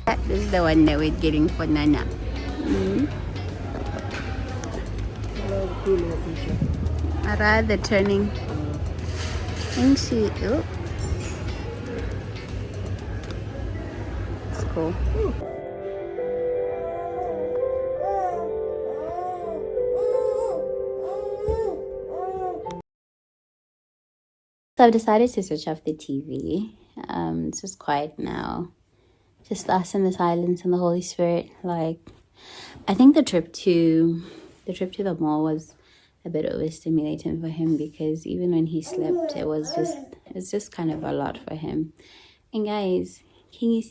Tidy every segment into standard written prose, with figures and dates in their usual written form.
This is the one that we're getting for Nana. Ara, the turning. And she, oh, it's cool. So I've decided to switch off the TV. It's just quiet now. Just us and the silence and the Holy Spirit. Like, I think the trip to the mall was a bit overstimulating for him, because even when he slept, it's just kind of a lot for him. And guys, can you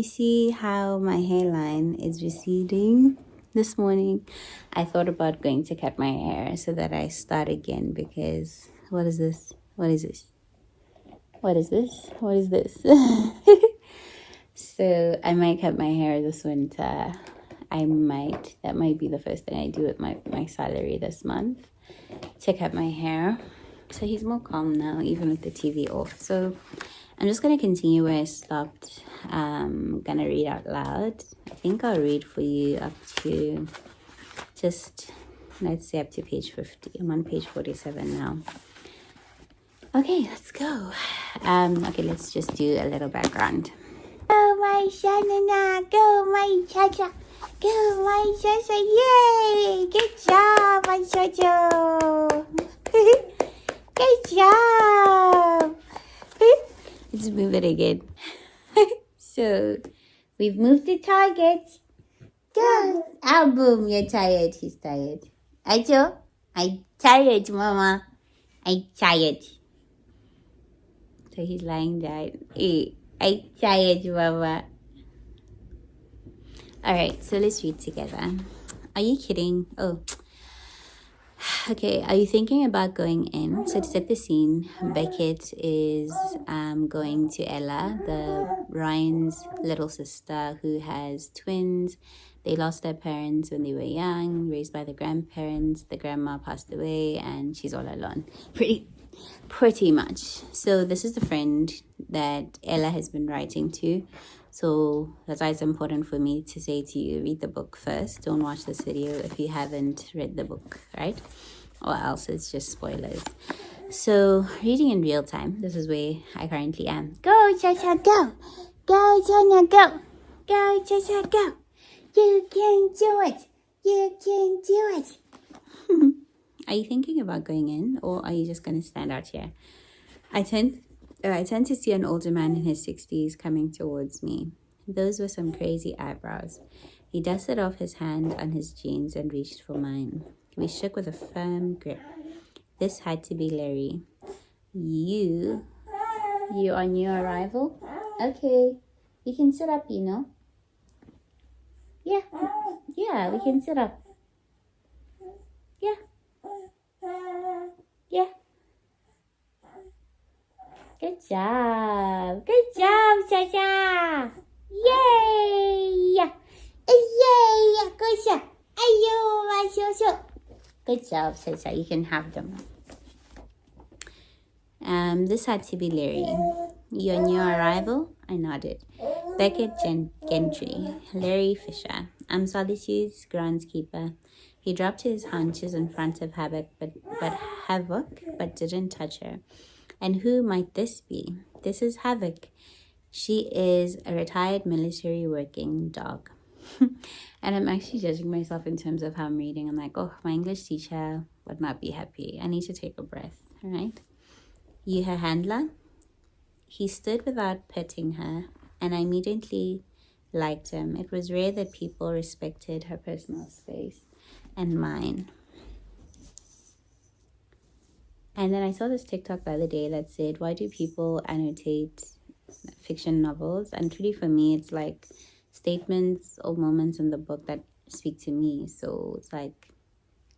see how my hairline is receding? This morning I thought about going to cut my hair so that I start again, because what is this? So I might cut my hair this winter. That might be the first thing I do with my salary this month, to cut my hair. So he's more calm now, even with the TV off. So I'm just going to continue where I stopped. I'm going to read out loud. I think I'll read for you up to let's say up to page 50. I'm on page 47 now. Okay, let's go. Okay, let's just do a little background. Go, my Shanana. Go, my Chacha. Go, my Chacha. Yay! Good job, my Chacha. Good job. Let's move it again. So, we've moved the target. Go. Oh, boom. You're tired. He's tired. Acho, I'm tired, Mama. I'm tired. So he's lying down. Hey, I'm tired, Mama. Alright, so let's read together. Are you kidding? Oh. Okay, are you thinking about going in? So to set the scene, Beckett is going to Ella, Ryan's little sister, who has twins. They lost their parents when they were young, raised by the grandparents. The grandma passed away and she's all alone. Pretty much. So this is the friend that Ella has been writing to. So that's why it's important for me to say to you, read the book first. Don't watch this video if you haven't read the book, right? Or else it's just spoilers. So reading in real time, this is where I currently am. Go, Chacha, go. Go, Sonia, go. Go, Chacha, go. You can do it. You can do it. Are you thinking about going in, or are you just going to stand out here? I tend to see an older man in his 60s coming towards me. Those were some crazy eyebrows. He dusted off his hand on his jeans and reached for mine. We shook with a firm grip. This had to be Larry. You on your arrival? Okay. You can sit up, you know. Yeah, we can sit up. Yeah. Yeah. Good job. Good job, Sasha. Yay. Yay. Good job. Good job, Sasha. You can have them. This had to be Larry. Your new arrival? I nodded. Beckett Gentry. Larry Fisher. I'm Solitude's groundskeeper. He dropped his haunches in front of Havoc, but didn't touch her. And who might this be? This is Havoc. She is a retired military working dog. And I'm actually judging myself in terms of how I'm reading. I'm like, oh, my English teacher would not be happy. I need to take a breath, all right? You her handler? He stood without petting her, and I immediately liked him. It was rare that people respected her personal space and mine. And then I saw this TikTok the other day that said, why do people annotate fiction novels? And truly for me, it's like statements or moments in the book that speak to me. So it's like,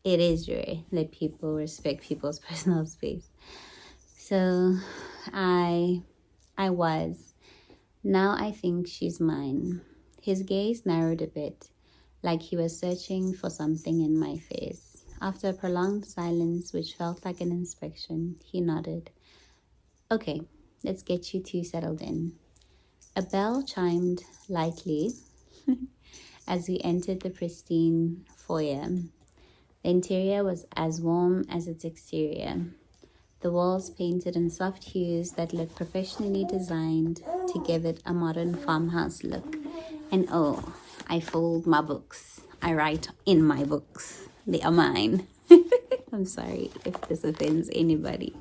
it is rare that people respect people's personal space. So I was. Now I think she's mine. His gaze narrowed a bit, like he was searching for something in my face. After a prolonged silence, which felt like an inspection, he nodded. Okay, let's get you two settled in. A bell chimed lightly as we entered the pristine foyer. The interior was as warm as its exterior. The walls painted in soft hues that looked professionally designed to give it a modern farmhouse look. And oh, I fold my books. I write in my books. They are mine. I'm sorry if this offends anybody.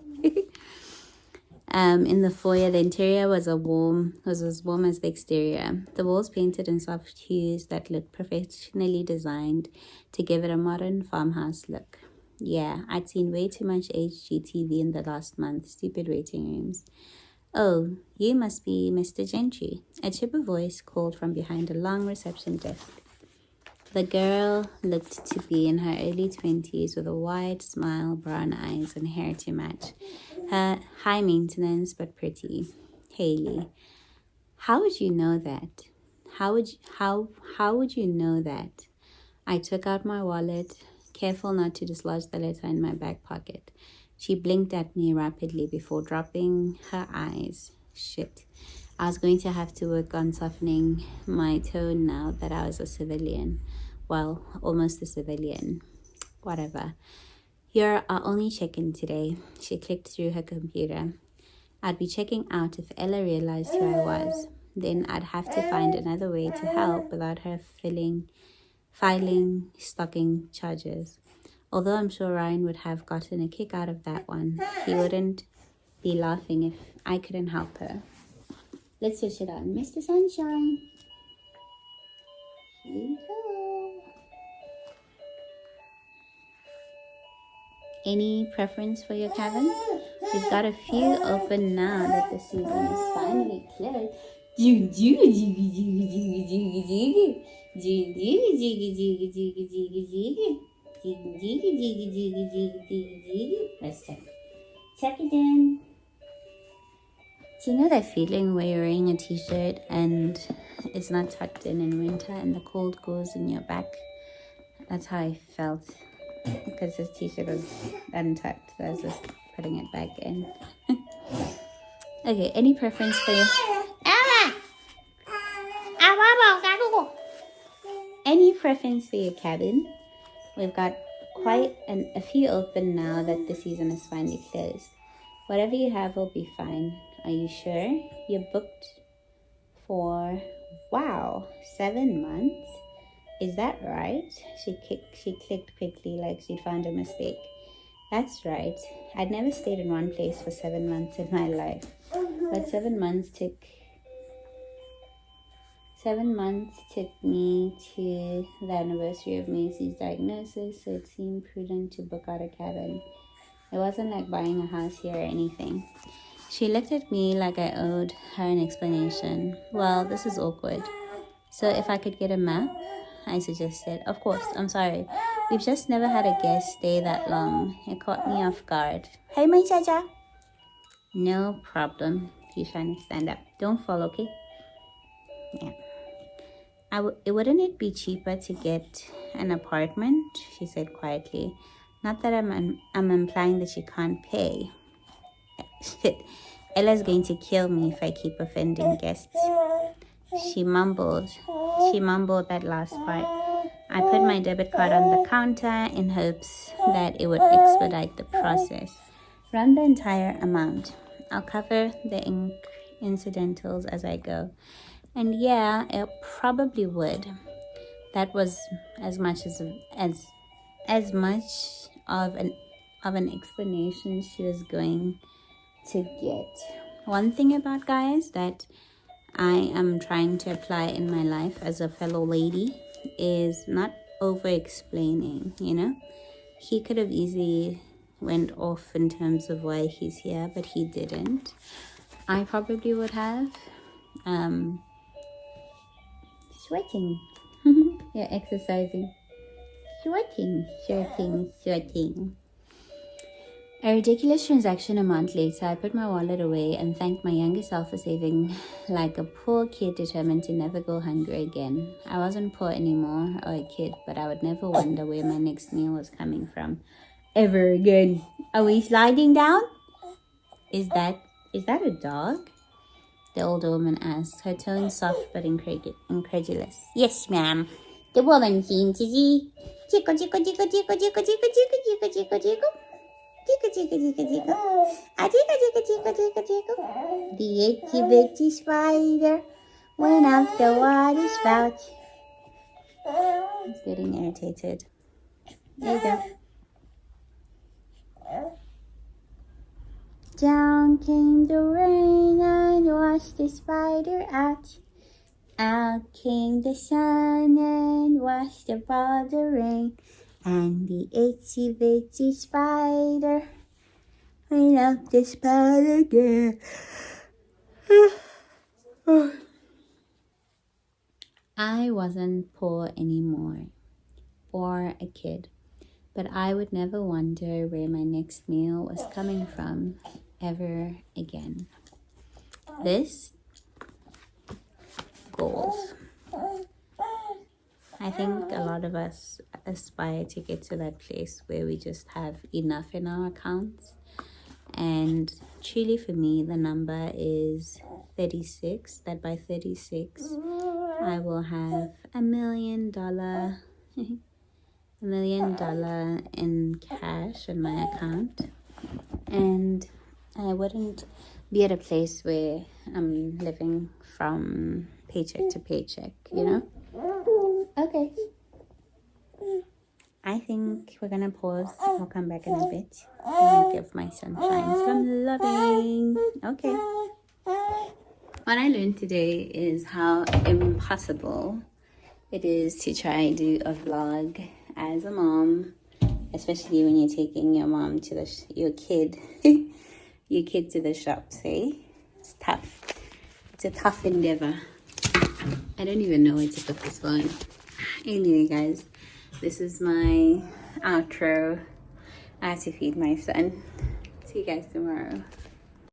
In the foyer, the interior was as warm as the exterior. The walls painted in soft hues that looked professionally designed to give it a modern farmhouse look. Yeah, I'd seen way too much HGTV in the last month. Stupid waiting rooms. Oh, you must be Mr. Gentry. A chipper voice called from behind a long reception desk. The girl looked to be in her early 20s with a wide smile, brown eyes, and hair to match. Her high maintenance but pretty. Haley. How would you know that? How would you know that? I took out my wallet, careful not to dislodge the letter in my back pocket. She blinked at me rapidly before dropping her eyes. Shit. I was going to have to work on softening my tone now that I was a civilian. Well, almost a civilian. Whatever. You're our only check-in today. She clicked through her computer. I'd be checking out if Ella realized who I was. Then I'd have to find another way to help without her filing stalking charges. Although I'm sure Ryan would have gotten a kick out of that one. He wouldn't be laughing if I couldn't help her. Let's switch it on. Mr. Sunshine. Here we go. Any preference for your cabin? We've got a few open now that the season is finally closed. Let's check it in. Do you know that feeling where you're wearing a t-shirt and it's not tucked in winter and the cold goes in your back? That's how I felt because this t-shirt was untucked, so I was just putting it back in. Okay, any preference for you? Any preference for your cabin? We've got quite a few open now that the season is finally closed. Whatever you have will be fine. Are you sure? You're booked for, wow, 7 months? Is that right? She clicked quickly like she'd found a mistake. That's right. I'd never stayed in one place for 7 months in my life. But 7 months took me to the anniversary of Macy's diagnosis, so it seemed prudent to book out a cabin. It wasn't like buying a house here or anything. She looked at me like I owed her an explanation. Well, this is awkward. So if I could get a map, I suggested. Of course, I'm sorry. We've just never had a guest stay that long. It caught me off guard. Hey, my Chacha. No problem. He's trying to stand up. Don't fall, okay? Yeah. Wouldn't it be cheaper to get an apartment? She said quietly. Not that I'm implying that you can't pay. Shit. Ella's going to kill me if I keep offending guests. She mumbled that last part. I put my debit card on the counter in hopes that it would expedite the process. Run the entire amount. I'll cover the incidentals as I go. And yeah, it probably would. That was as much of an explanation she was going to get. One thing about guys that I am trying to apply in my life as a fellow lady is not over explaining, you know. He could have easily went off in terms of why he's here, but he didn't. I probably would have. Sweating. You're exercising. Sweating. A ridiculous transaction a month later, I put my wallet away and thanked my younger self for saving like a poor kid determined to never go hungry again. I wasn't poor anymore or a kid, but I would never wonder where my next meal was coming from ever again. Are we sliding down? Is that a dog? The older woman asked, her tone soft but incredulous. Yes, ma'am. The woman seemed to see. Jickle, jickle, jickle, jickle, jickle, jickle, jickle, jickle, jickle, jickle. Jickle, jickle, jickle, jickle. A jickle, jickle, jickle, jickle, jickle. The itchy bitchy spider went up the water spout. He's getting irritated. There you go. Down came the rain and washed the spider out. Out came the sun and washed up all the rain. And the itsy bitsy spider went up the spout again. I wasn't poor anymore, or a kid, but I would never wonder where my next meal was coming from ever again. This goals. I think a lot of us aspire to get to that place where we just have enough in our accounts. And truly for me, the number is 36, that by 36, I will have $1 million, $1 million in cash in my account. And I wouldn't be at a place where I'm living from paycheck to paycheck, you know? Okay. I think we're gonna pause. I'll come back in a bit and give my sunshine some loving. Okay. What I learned today is how impossible it is to try and do a vlog as a mom, especially when you're taking your mom to your kid to the shops, eh? It's tough. It's a tough endeavor. I don't even know where to put this phone. Anyway, guys, this is my outro. I have to feed my son. See you guys tomorrow.